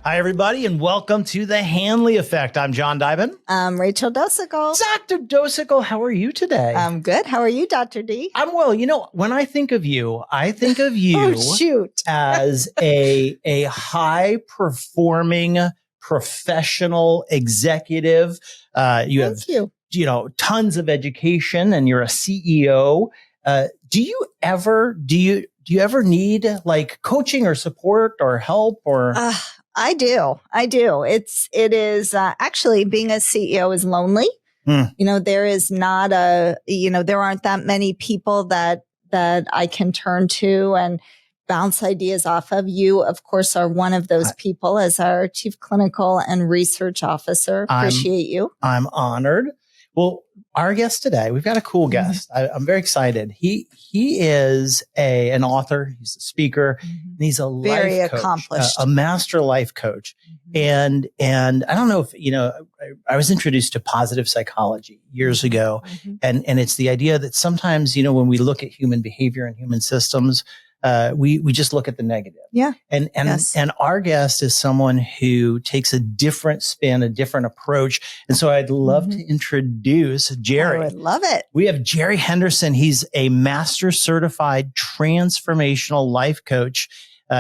Hi, everybody, and welcome to the Hanley Effect. I'm John Dyben. I'm Rachel Docekal. Dr. Docekal, how are you today? I'm good. How are you, Dr. D? I'm well. You know, when I think of you Oh, shoot. as a high-performing professional executive. Thank you. Tons of education, and you're a CEO. Do you ever need like coaching or support or help or? I do. It is actually being a CEO is lonely. There is not there aren't that many people that I can turn to and bounce ideas off of. You, of course, are one of those people as our Chief Clinical and Research Officer. Appreciate you. I'm honored. Well, our guest today, we've got a cool guest. I'm very excited. He is an author. He's a speaker. And he's a very life coach, accomplished, a master life coach. And I don't know if, I was introduced to positive psychology years ago. And it's the idea that sometimes, when we look at human behavior and human systems, we just look at the negative. Yeah. And our guest is someone who takes a different spin, a different approach. And so I'd love to introduce Jerry. I would love it. We have Jerry Henderson. He's a master certified transformational life coach.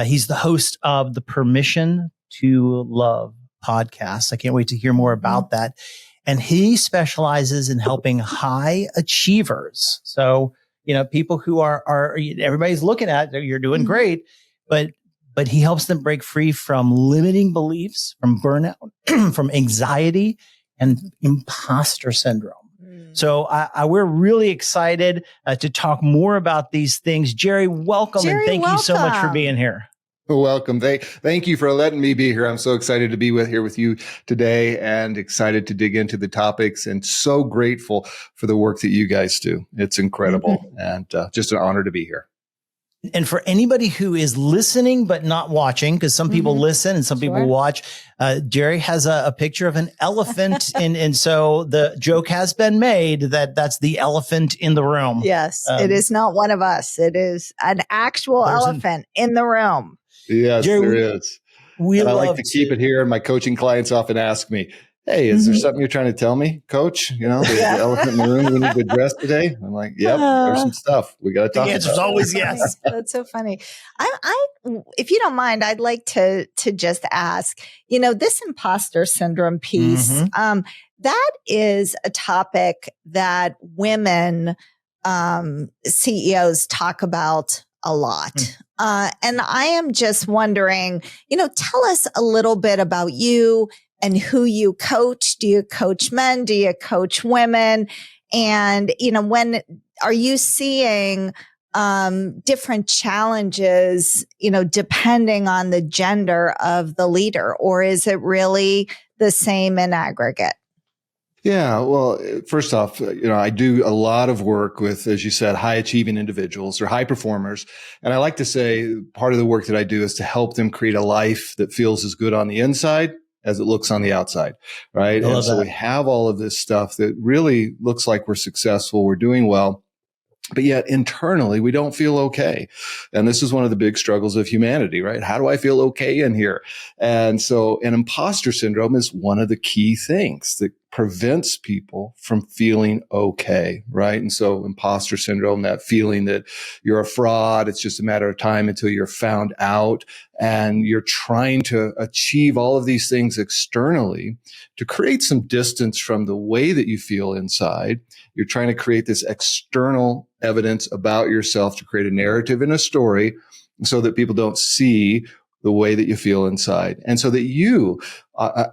He's the host of the Permission to Love podcast. I can't wait to hear more about that. And he specializes in helping high achievers. So, people who are everybody's looking at, you're doing great, but he helps them break free from limiting beliefs, from burnout, from anxiety and imposter syndrome. So we're really excited to talk more about these things. Jerry, welcome. And thank you so much for being here. Welcome. Thank you for letting me be here. I'm so excited to be here with you today and excited to dig into the topics and so grateful for the work that you guys do. It's incredible and just an honor to be here. And for anybody who is listening but not watching, because some people listen and some people watch, Jerry has a picture of an elephant. and so the joke has been made that that's the elephant in the room. Yes, it is not one of us. It is an actual elephant in the room. Yes, Jerry, there is. And I like to keep it here. And my coaching clients often ask me, hey, is there something you're trying to tell me, coach? There's the elephant in the room we need to address today. I'm like, yep, there's some stuff we got to talk about. The answer's always yes. That's so funny. I if you don't mind, I'd like to just ask, this imposter syndrome piece, that is a topic that women CEOs talk about a lot. And I am just wondering, tell us a little bit about you and who you coach. Do you coach men? Do you coach women? And, when are you seeing different challenges, depending on the gender of the leader, or is it really the same in aggregate? Yeah. Well, first off, I do a lot of work with, as you said, high achieving individuals or high performers. And I like to say part of the work that I do is to help them create a life that feels as good on the inside as it looks on the outside. Right. And so we have all of this stuff that really looks like we're successful. We're doing well. But yet internally, we don't feel okay. And this is one of the big struggles of humanity, right? How do I feel okay in here? And so an imposter syndrome is one of the key things that prevents people from feeling okay, right? And so imposter syndrome, that feeling that you're a fraud, it's just a matter of time until you're found out, and you're trying to achieve all of these things externally to create some distance from the way that you feel inside. You're trying to create this external evidence about yourself to create a narrative and a story so that people don't see the way that you feel inside, and so that you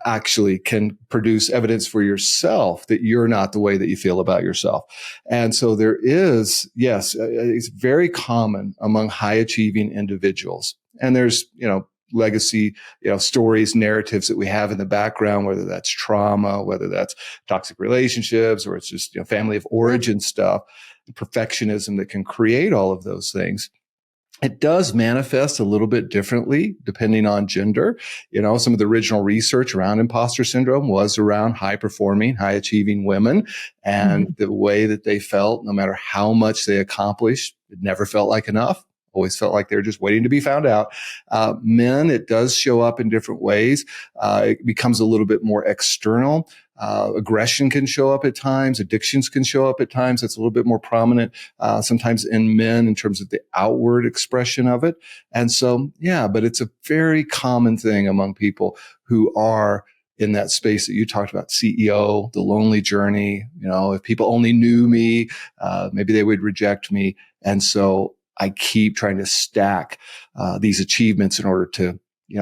actually can produce evidence for yourself that you're not the way that you feel about yourself. And so there is, yes, it's very common among high achieving individuals. And there's, legacy, stories, narratives that we have in the background, whether that's trauma, whether that's toxic relationships, or it's just, family of origin stuff, perfectionism that can create all of those things. It does manifest a little bit differently depending on gender. Some of the original research around imposter syndrome was around high performing, high achieving women and the way that they felt, no matter how much they accomplished, it never felt like enough. always felt like they were just waiting to be found out. Men, it does show up in different ways. It becomes a little bit more external. Aggression can show up at times. Addictions can show up at times. It's a little bit more prominent, sometimes in men in terms of the outward expression of it. And so, yeah, but it's a very common thing among people who are in that space that you talked about, CEO, the lonely journey. If people only knew me, maybe they would reject me. And so I keep trying to stack these achievements in order to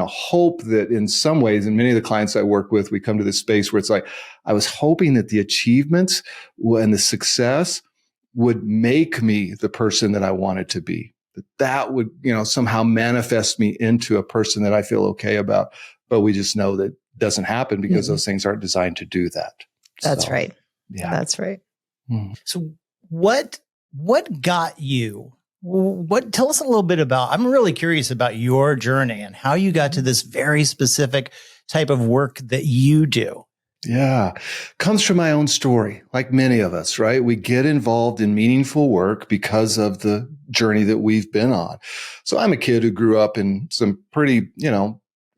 hope that in some ways, and many of the clients I work with, we come to this space where it's like, I was hoping that the achievements and the success would make me the person that I wanted to be, that would, somehow manifest me into a person that I feel okay about. But we just know that doesn't happen because those things aren't designed to do that. That's right. Yeah. That's right. So what got you? Tell us a little bit about, I'm really curious about your journey and how you got to this very specific type of work that you do. Yeah. Comes from my own story, like many of us, right? We get involved in meaningful work because of the journey that we've been on. So I'm a kid who grew up in some pretty,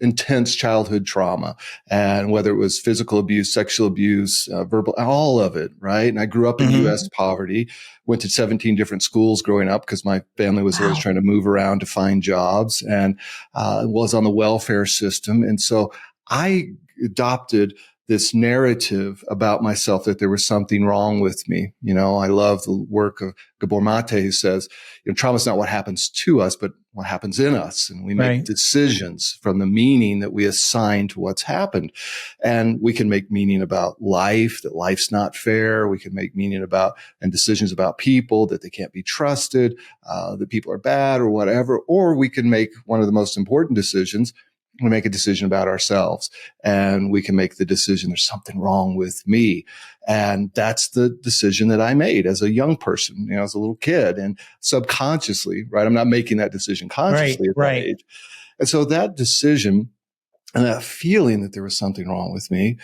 intense childhood trauma, and whether it was physical abuse, sexual abuse, verbal, all of it, right? And I grew up in U.S. poverty, went to 17 different schools growing up because my family was always trying to move around to find jobs, and was on the welfare system. And so I adopted this narrative about myself that there was something wrong with me. I love the work of Gabor Mate, who says, trauma is not what happens to us, but what happens in us. And we make decisions from the meaning that we assign to what's happened. And we can make meaning about life, that life's not fair. We can make meaning about and decisions about people, that they can't be trusted, that people are bad or whatever. Or we can make one of the most important decisions. We make a decision about ourselves, and we can make the decision, there's something wrong with me. And that's the decision that I made as a young person, as a little kid, and subconsciously, right? I'm not making that decision consciously at that age. And so that decision and that feeling that there was something wrong with me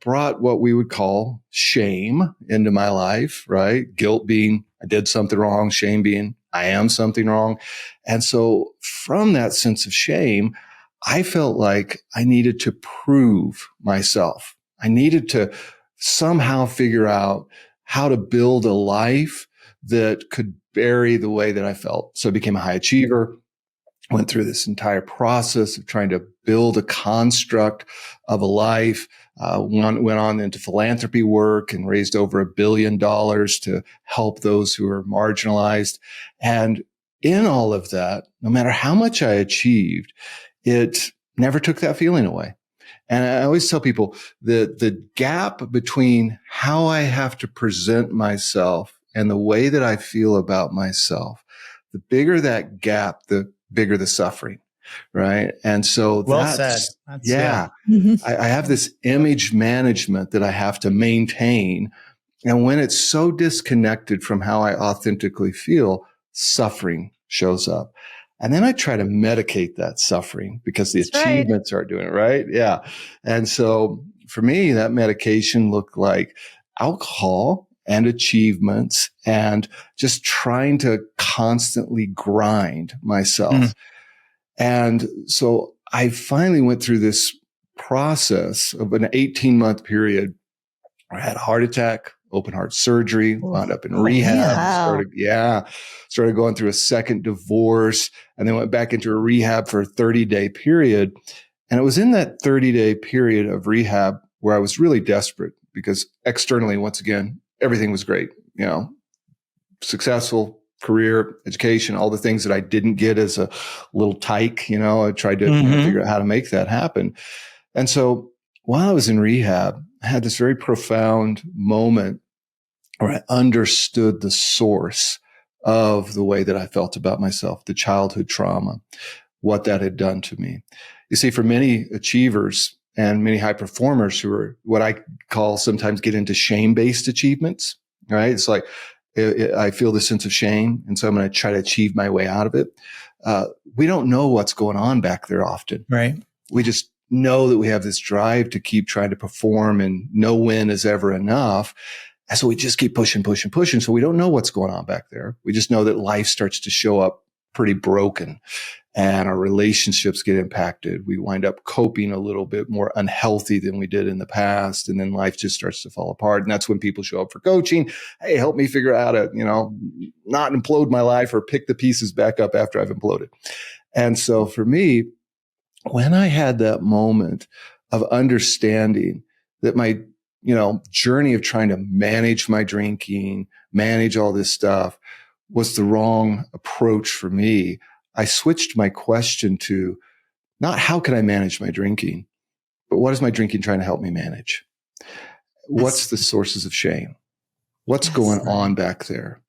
brought what we would call shame into my life, right? Guilt being I did something wrong, shame being I am something wrong. And so from that sense of shame, I felt like I needed to prove myself. I needed to somehow figure out how to build a life that could vary the way that I felt. So I became a high achiever, went through this entire process of trying to build a construct of a life, went on into philanthropy work and raised over $1 billion to help those who are marginalized. And in all of that, no matter how much I achieved, it never took that feeling away. And I always tell people that the gap between how I have to present myself and the way that I feel about myself, the bigger that gap, the bigger the suffering, right? And so that's I have this image management that I have to maintain. And when it's so disconnected from how I authentically feel, suffering shows up. And then I try to medicate that suffering because the achievements aren't doing it, right? Yeah. And so for me, that medication looked like alcohol and achievements and just trying to constantly grind myself. And so I finally went through this process of an 18-month period where I had a heart attack, open heart surgery, wound up in rehab, started going through a second divorce, and then went back into a rehab for a 30-day period. And it was in that 30-day period of rehab where I was really desperate because externally, once again, everything was great, successful career, education, all the things that I didn't get as a little tyke, I tried to figure out how to make that happen. And so while I was in rehab, I had this very profound moment where I understood the source of the way that I felt about myself, the childhood trauma, what that had done to me. You see, for many achievers and many high performers who are what I call sometimes get into shame-based achievements, right? It's like, I feel this sense of shame, and so I'm going to try to achieve my way out of it. We don't know what's going on back there often. Right. We just know that we have this drive to keep trying to perform and no win is ever enough. And so we just keep pushing. So we don't know what's going on back there. We just know that life starts to show up pretty broken and our relationships get impacted. We wind up coping a little bit more unhealthy than we did in the past. And then life just starts to fall apart. And that's when people show up for coaching. Hey, help me figure out how to, not implode my life or pick the pieces back up after I've imploded. And so for me, when I had that moment of understanding that my, journey of trying to manage my drinking, manage all this stuff was the wrong approach for me, I switched my question to not how can I manage my drinking, but what is my drinking trying to help me manage? What's the sources of shame? What's going on back there?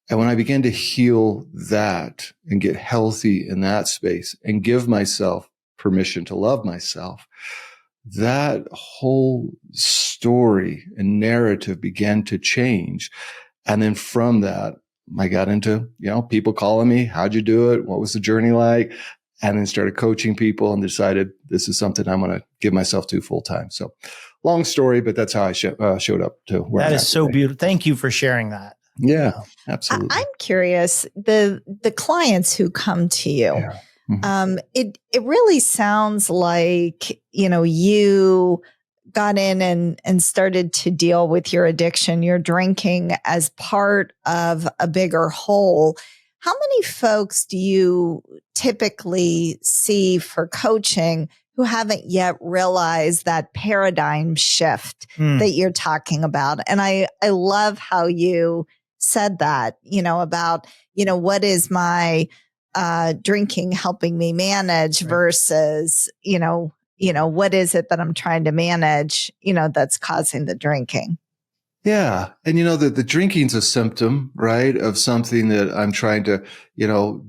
And when I began to heal that and get healthy in that space and give myself permission to love myself, that whole story and narrative began to change. And then from that, I got into, people calling me, how'd you do it? What was the journey like? And then started coaching people and decided this is something I'm going to give myself to full time. So long story, but that's how I showed up to where that I'm is so today. beautiful. Thank you for sharing that. Yeah, absolutely. I'm curious, the clients who come to you, Yeah. Mm-hmm. It really sounds like, you got in and started to deal with your addiction, your drinking as part of a bigger whole. How many folks do you typically see for coaching who haven't yet realized that paradigm shift that you're talking about? And I love how you said that, about, what is my drinking helping me manage versus, what is it that I'm trying to manage, that's causing the drinking? Yeah. And the drinking's a symptom, right, of something that I'm trying to,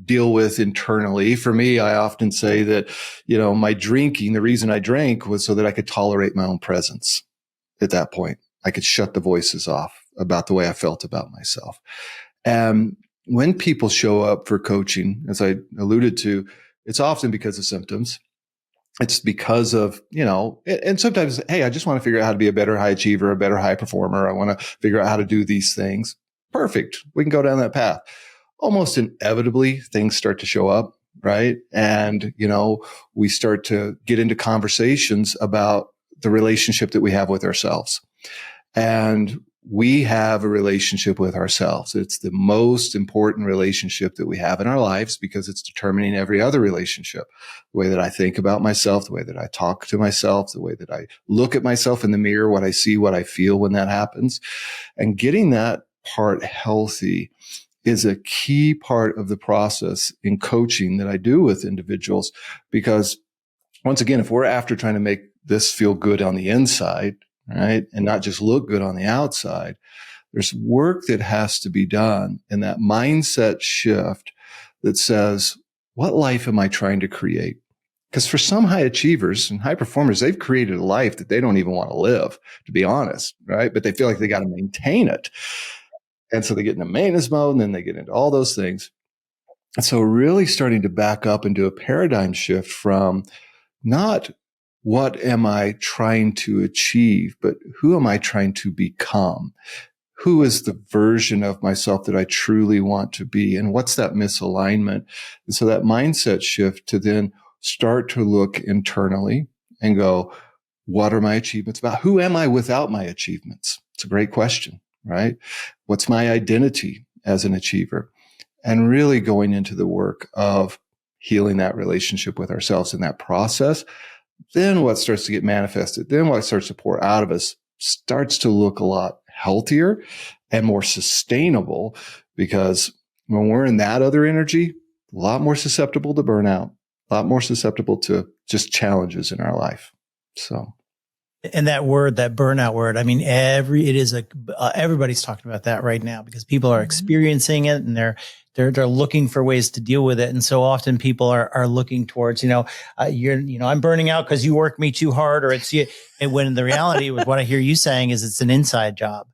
deal with internally. For me, I often say that, my drinking, the reason I drank was so that I could tolerate my own presence at that point. I could shut the voices off about the way I felt about myself. And when people show up for coaching, as I alluded to, it's often because of symptoms. It's because of, and sometimes, hey, I just want to figure out how to be a better high achiever, a better high performer. I want to figure out how to do these things. Perfect. We can go down that path. Almost inevitably, things start to show up, right? And, we start to get into conversations about the relationship that we have with ourselves. And we have a relationship with ourselves. It's the most important relationship that we have in our lives because it's determining every other relationship. The way that I think about myself, the way that I talk to myself, the way that I look at myself in the mirror, what I see, what I feel when that happens. And getting that part healthy is a key part of the process in coaching that I do with individuals. Because once again, if we're after trying to make this feel good on the inside, right, and not just look good on the outside, there's work that has to be done in that mindset shift that says, what life am I trying to create? Because for some high achievers and high performers, they've created a life that they don't even want to live, to be honest, right? But they feel like they got to maintain it. And so they get into maintenance mode and then they get into all those things. And so really starting to back up and do a paradigm shift from not what am I trying to achieve, but who am I trying to become? Who is the version of myself that I truly want to be? And what's that misalignment? And so that mindset shift to then start to look internally and go, what are my achievements about? Who am I without my achievements? It's a great question, right? What's my identity as an achiever? And really going into the work of healing that relationship with ourselves in that process. Then what starts to get manifested, then what starts to pour out of us starts to look a lot healthier and more sustainable, because when we're in that other energy, a lot more susceptible to burnout, a lot more susceptible to just challenges in our life. So. And that word, that burnout word, I mean, everybody's talking about that right now because people are experiencing it and they're looking for ways to deal with it. And so often people are looking towards, I'm burning out because you work me too hard, or it's you. And when the reality with what I hear you saying is it's an inside job.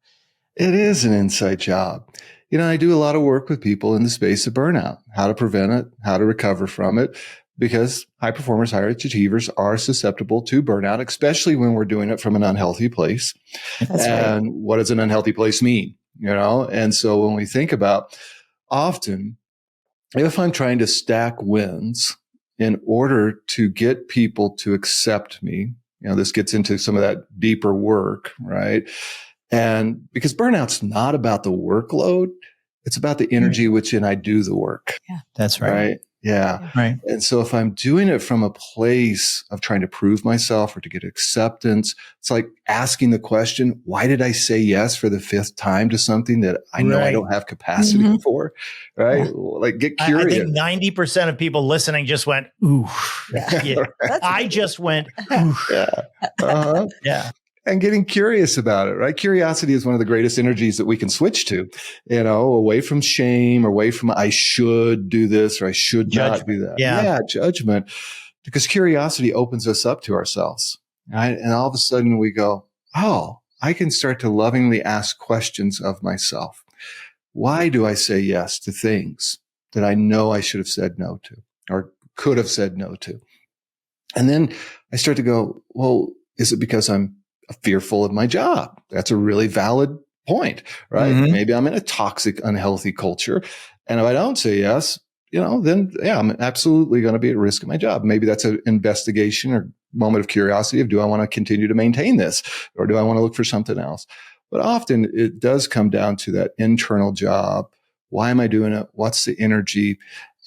It is an inside job. I do a lot of work with people in the space of burnout, how to prevent it, how to recover from it, because high performers, high achievers are susceptible to burnout, especially when we're doing it from an unhealthy place. That's and right. What does an unhealthy place mean? And so when we think about often if I'm trying to stack wins in order to get people to accept me, this gets into some of that deeper work, right? And because burnout's not about the workload, it's about the energy which in I do the work. Yeah, that's right. Right. Yeah. Right. And so if I'm doing it from a place of trying to prove myself or to get acceptance, it's like asking the question, why did I say yes for the 5th time to something that I know I don't have capacity for? Right. Yeah. Like get curious. I think 90% of people listening just went, ooh. Yeah. I just went, ooh. Yeah. Uh-huh. Yeah. And getting curious about it, right? Curiosity is one of the greatest energies that we can switch to, away from shame, away from I should do this or I should not do that. Yeah, judgment. Because curiosity opens us up to ourselves, right? And all of a sudden we go, oh, I can start to lovingly ask questions of myself. Why do I say yes to things that I know I should have said no to or could have said no to? And then I start to go, well, is it because I'm fearful of my job? That's a really valid point, right? Mm-hmm. Maybe I'm in a toxic, unhealthy culture. And if I don't say yes, then I'm absolutely going to be at risk of my job. Maybe that's an investigation or moment of curiosity of, do I want to continue to maintain this or do I want to look for something else? But often it does come down to that internal job. Why am I doing it? What's the energy?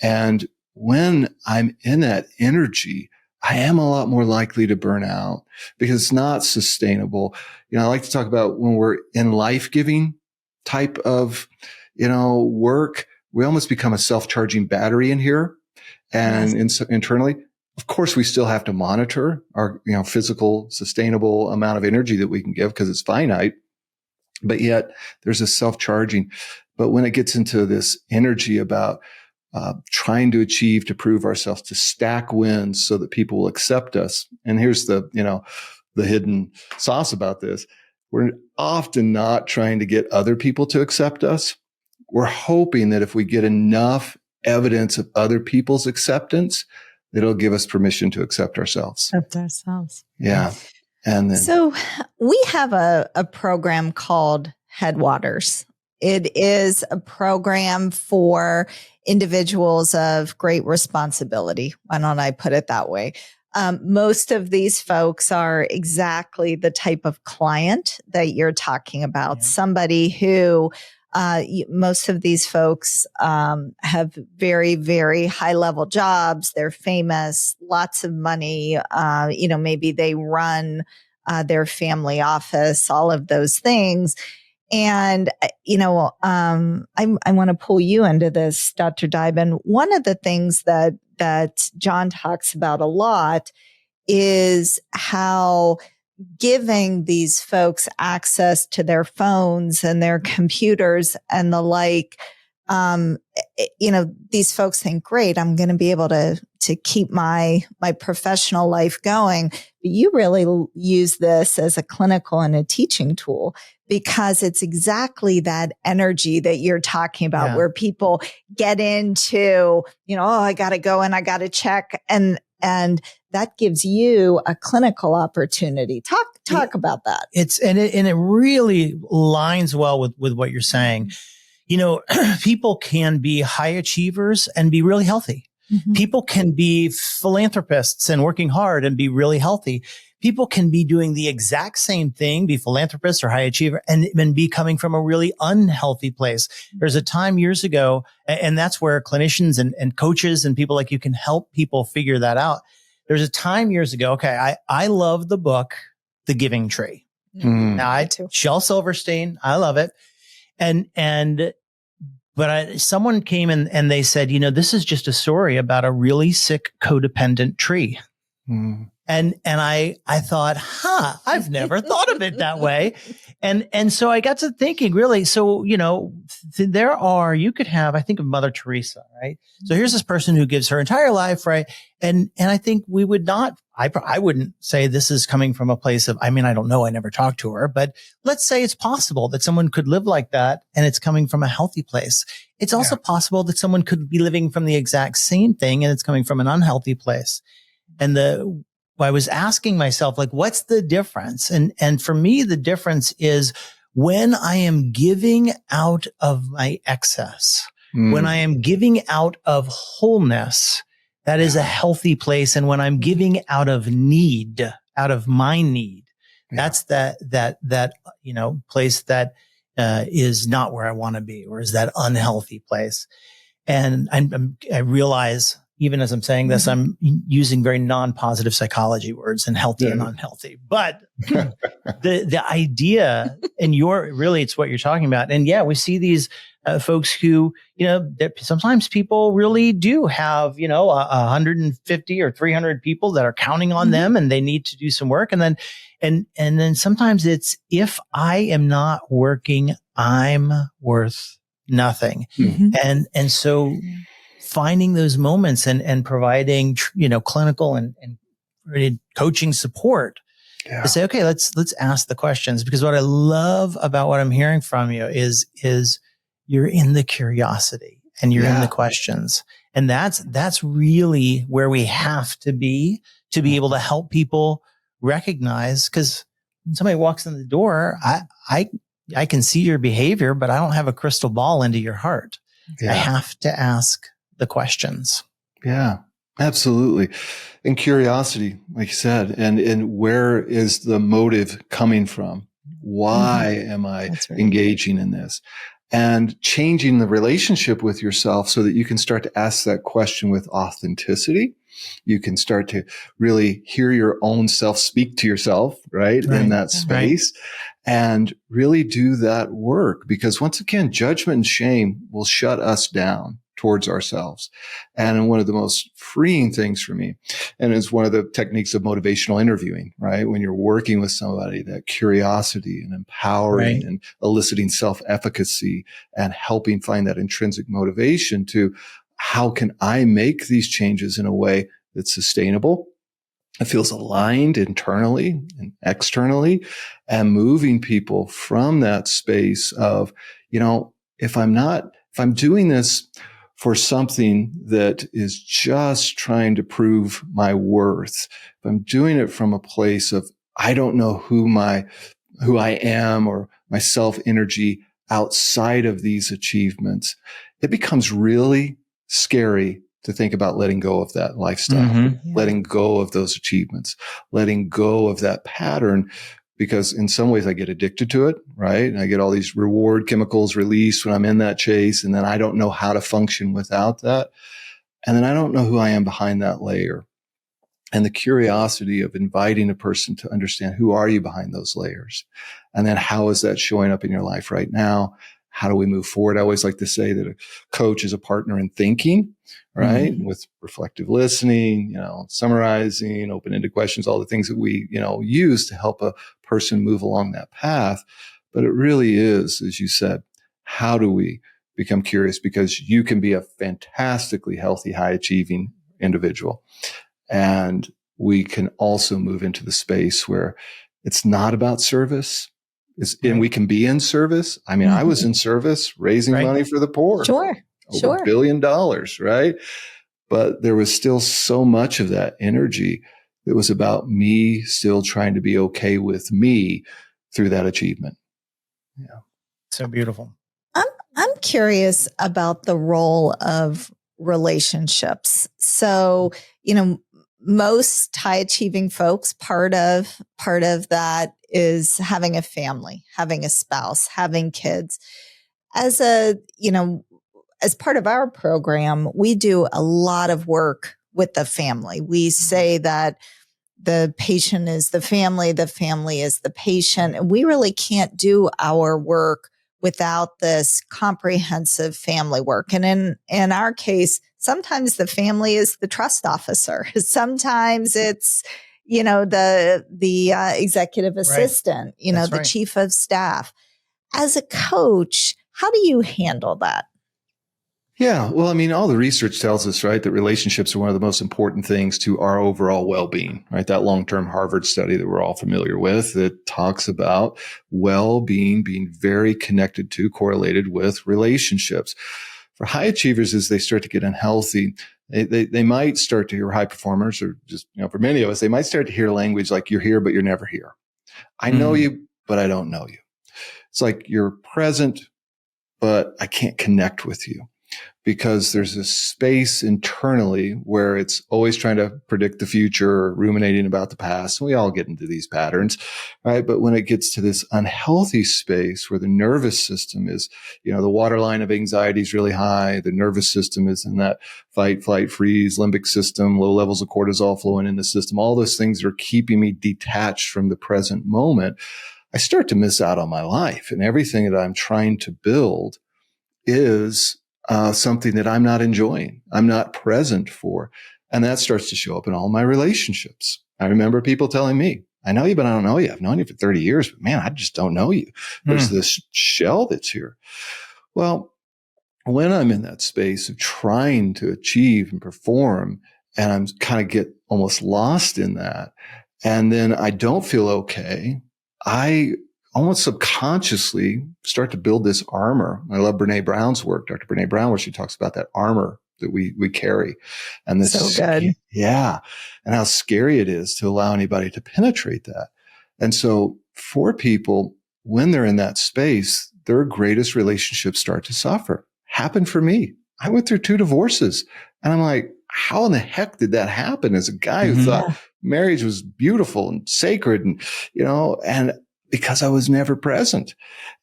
And when I'm in that energy, I am a lot more likely to burn out because it's not sustainable. I like to talk about when we're in life-giving type of, work, we almost become a self-charging battery in here and internally. Of course, we still have to monitor our, physical, sustainable amount of energy that we can give because it's finite, but yet there's a self-charging. But when it gets into this energy about trying to achieve, to prove ourselves, to stack wins so that people will accept us. And here's the hidden sauce about this. We're often not trying to get other people to accept us. We're hoping that if we get enough evidence of other people's acceptance, it'll give us permission to accept ourselves. Accept ourselves. Yeah. And then, so we have a program called Headwaters. It is a program for individuals of great responsibility. Why don't I put it that way? Most of these folks are exactly the type of client that you're talking about. Yeah. Somebody who, most of these folks have very, very high level jobs. They're famous, lots of money. Maybe they run their family office, all of those things. And, I want to pull you into this, Dr. Dyben. One of the things that John talks about a lot is how giving these folks access to their phones and their computers and the like, these folks think, great, I'm going to be able to keep my professional life going. But you really use this as a clinical and a teaching tool because it's exactly that energy that you're talking about, where people get into, I got to go and I got to check. And that gives you a clinical opportunity. Talk about that. It really lines well with what you're saying. People can be high achievers and be really healthy. Mm-hmm. People can be philanthropists and working hard and be really healthy. People can be doing the exact same thing, be philanthropists or high achiever, and be coming from a really unhealthy place. There's a time years ago, and that's where clinicians and coaches and people like you can help people figure that out. There's a time years ago. Okay. I love the book, The Giving Tree. Mm. Now Shel Silverstein, I love it. But someone came and they said, this is just a story about a really sick codependent tree. Mm. And I thought, I've never thought of it that way. And so I got to thinking, really, so, you could have, I think of Mother Teresa, right? So here's this person who gives her entire life, right? And I think we would not, I wouldn't say this is coming from a place of, I don't know, I never talked to her, but let's say it's possible that someone could live like that and it's coming from a healthy place. It's also possible that someone could be living from the exact same thing and it's coming from an unhealthy place. And I was asking myself, what's the difference? And for me, the difference is when I am giving out of my excess, When I am giving out of wholeness, that is a healthy place. And when I'm giving out of need, out of my need, that's that place that is not where I want to be, or is that unhealthy place. And I realize, even as I'm saying this, I'm using very non-positive psychology words and healthy and unhealthy. But the idea, and it's what you're talking about. And we see these folks who, sometimes people really do have, 150 or 300 people that are counting on them, and they need to do some work. And then sometimes it's, if I am not working, I'm worth nothing. And so finding those moments and providing, clinical and coaching support to say, okay, let's ask the questions. Because what I love about what I'm hearing from you is you're in the curiosity and you're in the questions. And that's really where we have to be able to help people recognize, because when somebody walks in the door, I can see your behavior, but I don't have a crystal ball into your heart. I have to ask the questions. Yeah, absolutely. And curiosity, like you said, and where is the motive coming from? Why am I engaging in this? And changing the relationship with yourself so that you can start to ask that question with authenticity. You can start to really hear your own self speak to yourself, right? In that space, and really do that work. Because once again, judgment and shame will shut us down towards ourselves. And one of the most freeing things for me, and it's one of the techniques of motivational interviewing, right? When you're working with somebody, that curiosity and empowering and eliciting self-efficacy and helping find that intrinsic motivation to, how can I make these changes in a way that's sustainable? It feels aligned internally and externally, and moving people from that space of, if I'm doing this for something that is just trying to prove my worth, if I'm doing it from a place of, I don't know who I am or my self energy outside of these achievements, it becomes really scary to think about letting go of that lifestyle, letting go of those achievements, letting go of that pattern, because in some ways I get addicted to it, right? And I get all these reward chemicals released when I'm in that chase. And then I don't know how to function without that. And then I don't know who I am behind that layer. And the curiosity of inviting a person to understand, who are you behind those layers? And then how is that showing up in your life right now? How do we move forward? I always like to say that a coach is a partner in thinking, right? With reflective listening, summarizing, open-ended questions, all the things that we, use to help a person move along that path. But it really is, as you said, how do we become curious? Because you can be a fantastically healthy, high-achieving individual. And we can also move into the space where it's not about service. And we can be in service. I mean, I was in service, raising money for the poor. Over $1 billion, right? But there was still so much of that energy that was about me still trying to be okay with me through that achievement. Yeah. So beautiful. I'm curious about the role of relationships. So, most high achieving folks, part of that is having a family, having a spouse, having kids. As part of our program, we do a lot of work with the family. We say that the patient is the family is the patient, and we really can't do our work without this comprehensive family work. And in our case, sometimes the family is the trust officer. Sometimes it's, the executive assistant, the chief of staff. As a coach, how do you handle that? Yeah. Well, I mean, all the research tells us, right, that relationships are one of the most important things to our overall well-being, right? That long-term Harvard study that we're all familiar with that talks about well-being being very connected to, correlated with relationships. For high achievers, as they start to get unhealthy, they might start to hear, high performers, or just, for many of us, they might start to hear language like, you're here, but you're never here. I know you, but I don't know you. It's like you're present, but I can't connect with you. because there's a space internally where it's always trying to predict the future or ruminating about the past. And we all get into these patterns, right? But when it gets to this unhealthy space where the nervous system is, the waterline of anxiety is really high. The nervous system is in that fight, flight, freeze, limbic system, low levels of cortisol flowing in the system. All those things are keeping me detached from the present moment. I start to miss out on my life, and everything that I'm trying to build is something that I'm not enjoying. I'm not present for. And that starts to show up in all my relationships. I remember people telling me, I know you, but I don't know you. I've known you for 30 years, but man, I just don't know you. There's this shell that's here. Well, when I'm in that space of trying to achieve and perform, and I'm kind of get almost lost in that, and then I don't feel okay, I almost subconsciously start to build this armor. I love Brene Brown's work, Dr. Brene Brown, where she talks about that armor that we carry. And this so good. Yeah. And how scary it is to allow anybody to penetrate that. And so for people, when they're in that space, their greatest relationships start to suffer. Happened for me. I went through 2 divorces, and I'm like, how in the heck did that happen as a guy who thought marriage was beautiful and sacred and, and because I was never present,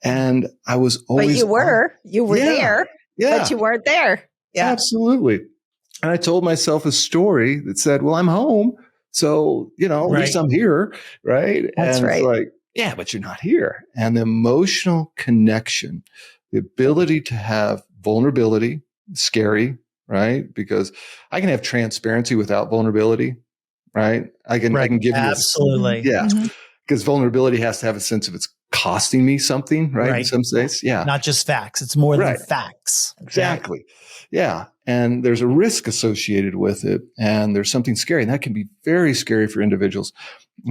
and I was always. But you were there, but you weren't there. Yeah, absolutely. And I told myself a story that said, well, I'm home. So, at least I'm here. Right. That's and right. It's like, yeah, but you're not here. And the emotional connection, the ability to have vulnerability, scary, right? Because I can have transparency without vulnerability, right? I can give you absolutely. Because vulnerability has to have a sense of it's costing me something, right? In some states. Yeah. Not just facts. It's more than facts. Exactly. Yeah. And there's a risk associated with it. And there's something scary. And that can be very scary for individuals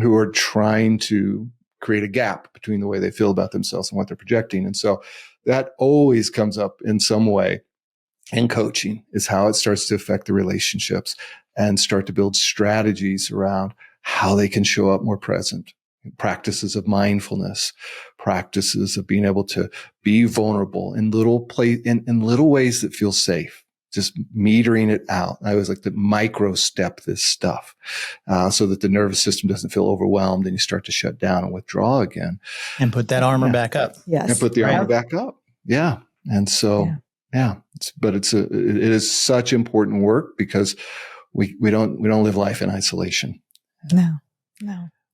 who are trying to create a gap between the way they feel about themselves and what they're projecting. And so that always comes up in some way in coaching, is how it starts to affect the relationships and start to build strategies around how they can show up more present. Practices of mindfulness, practices of being able to be vulnerable in little ways that feel safe, just metering it out. I always like to micro step this stuff, so that the nervous system doesn't feel overwhelmed and you start to shut down and withdraw again. And put that armor back up. Yes. And put the armor back up. Yeah. And so, it is such important work because we don't live life in isolation. No.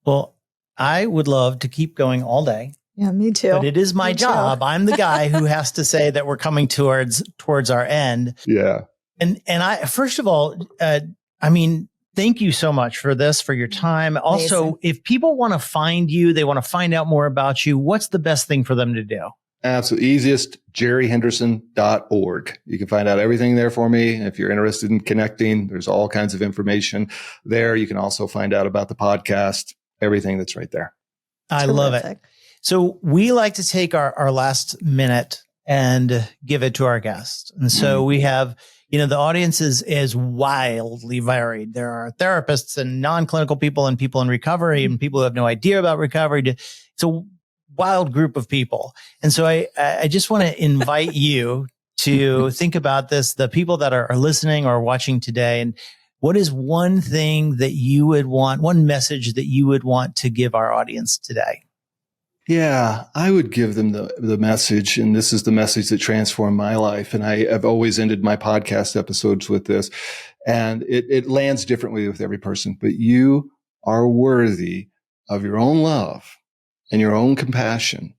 Well, I would love to keep going all day. Yeah, me too. But it is my job. I'm the guy who has to say that we're coming towards our end. Yeah. And I, first of all, thank you so much for this, for your time. Also, Amazing. if people want to find you, they want to find out more about you, what's the best thing for them to do? Absolutely. Easiest, jerryhenderson.org. You can find out everything there for me. If you're interested in connecting, there's all kinds of information there. You can also find out about the podcast, everything that's right there. I love it. So we like to take our last minute and give it to our guests. And so we have, the audience is wildly varied. There are therapists and non-clinical people and people in recovery and people who have no idea about recovery. It's a wild group of people. And so I just want to invite you to think about this, the people that are listening or watching today. And what is one thing that you would want, one message that you would want to give our audience today? Yeah, I would give them the message, and this is the message that transformed my life. And I have always ended my podcast episodes with this, and it lands differently with every person, but you are worthy of your own love and your own compassion,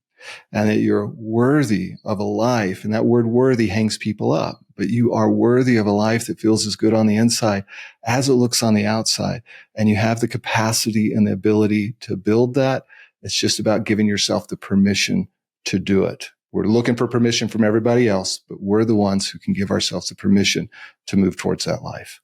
and that you're worthy of a life. And that word worthy hangs people up, but you are worthy of a life that feels as good on the inside as it looks on the outside. And you have the capacity and the ability to build that. It's just about giving yourself the permission to do it. We're looking for permission from everybody else, but we're the ones who can give ourselves the permission to move towards that life.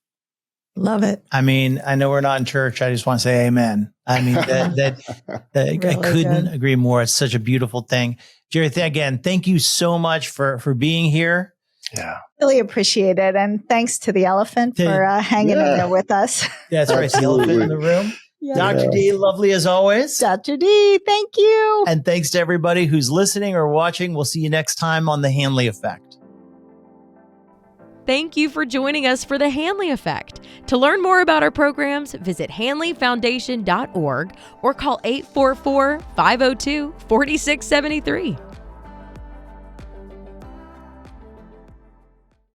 Love it. I know we're not in church. I just want to say amen. Really I couldn't agree more. It's such a beautiful thing. Jerry, again, thank you so much for being here. Yeah. Really appreciate it. And thanks to the elephant for hanging in there with us. That's right. The elephant in the room. Yeah. Dr. D, lovely as always. Dr. D, thank you. And thanks to everybody who's listening or watching. We'll see you next time on The Hanley Effect. Thank you for joining us for the Hanley Effect. To learn more about our programs, visit hanleyfoundation.org or call 844-502-4673.